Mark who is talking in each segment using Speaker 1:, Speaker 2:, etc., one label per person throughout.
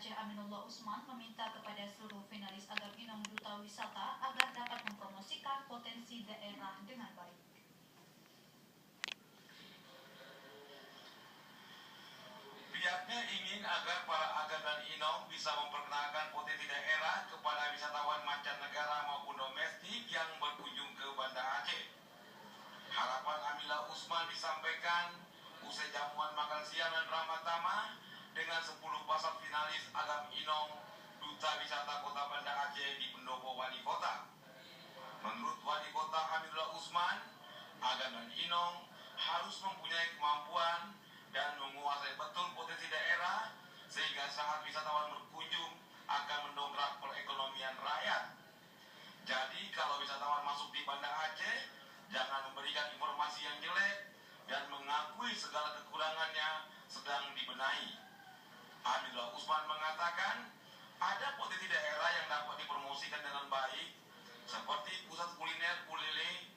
Speaker 1: Aceh Aminullah Usman meminta kepada seluruh finalis Agam Inong Duta Wisata agar dapat mempromosikan potensi daerah dengan baik.
Speaker 2: Pihaknya ingin agar para Agam dan Inong bisa memperkenalkan potensi daerah kepada wisatawan mancanegara maupun domestik yang berkunjung ke Banda Aceh. Harapan Aminullah Usman disampaikan usai jamuan makan siang dan ramah tamah dengan 10 pasar finalis Agam Inong Duta Wisata Kota Banda Aceh di Pendopo Wali Kota. Menurut Wali Kota Aminullah Usman, Agam dan Inong harus mempunyai kemampuan dan menguasai betul potensi daerah sehingga saat wisatawan berkunjung akan mendongkrak perekonomian rakyat. Jadi kalau wisatawan masuk di Banda Aceh, jangan memberikan informasi yang jelek dan mengakui segala kekurangannya sedang dibenahi. Aminullah Usman mengatakan ada potensi daerah yang dapat dipromosikan dengan baik seperti pusat kuliner Kulele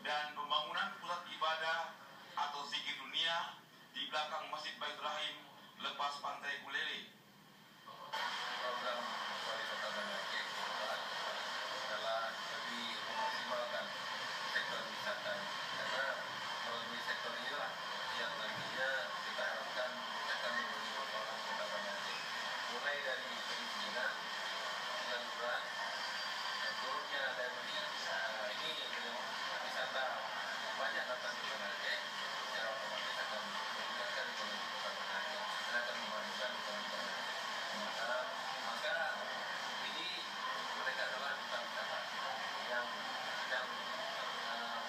Speaker 2: dan pembangunan pusat ibadah atau zikir dunia di belakang Masjid Baitur Rahim lepas pantai Kulele.
Speaker 3: Program Wali Kota Banda Aceh adalah lebih memaksimalkan sektor wisata karena melalui sektor inilah yang nantinya kita harapkan akan menjadi persoalan Kota Banda Aceh, mulai dari perizinan, pengaturan, turunnya dari ini dengan wisata banyak datang ke Banda Aceh, secara otomatis akan meningkatkan ekonomi Kota Banda Aceh dan akan memajukan ekonomi Banda Aceh. Maka ini mereka adalah duta wisata yang sedang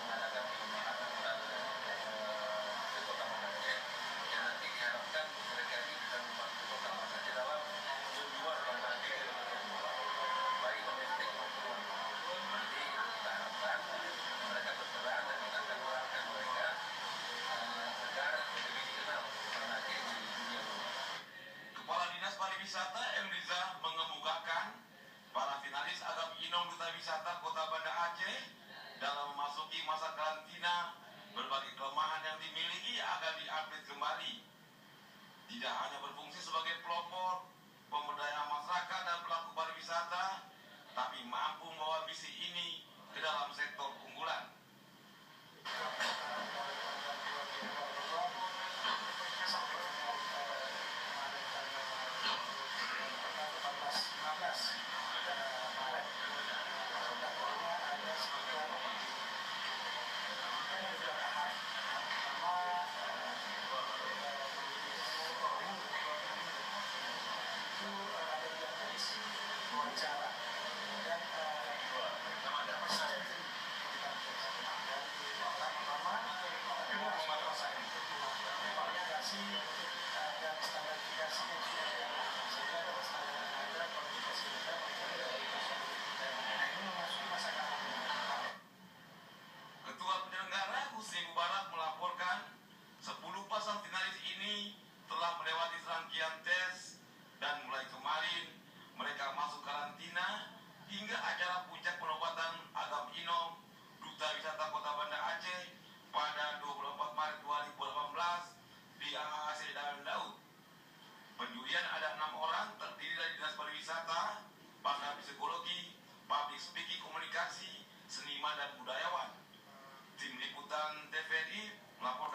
Speaker 3: mengadakan pengembangan ke Kota Banda Aceh yang nanti diharapkan mereka ini bisa membantu Kota Banda Aceh dalam menjual Banda Aceh ke luar, baik domestik maupun luar. Nanti kita harapkan mereka berperan dan kita akan doakan mereka agar lebih dikenal Banda Aceh di dunia luar.
Speaker 2: Kepala Dinas Pariwisata Elriza mengemukakan para finalis Agam Inong Duta Wisata Kota Banda Aceh dalam memasuki masa karantina berbagai kelemahan yang dimiliki agar diupdate kembali. Tidak hanya berfungsi sebagai pelopor, pemberdayaan masyarakat dan pelaku pariwisata, tapi mampu membawa misi ini ke dalam sektor unggulan. Ketua penyelenggara Husni Mubarak melaporkan 10 pasang finalis ini telah melewati serangkaian tes dan mulai kemarin mereka masuk karantina hingga acara puncak penobatan Agam Inong Duta Wisata Kota Banda Aceh pada 24 Maret 2018 di AAC Daun Daud. Penjurian ada 6 orang terdiri dari Dinas Pariwisata, pakar psikologi, public speaking komunikasi, seniman dan budayawan. Tim Liputan TVRI melapor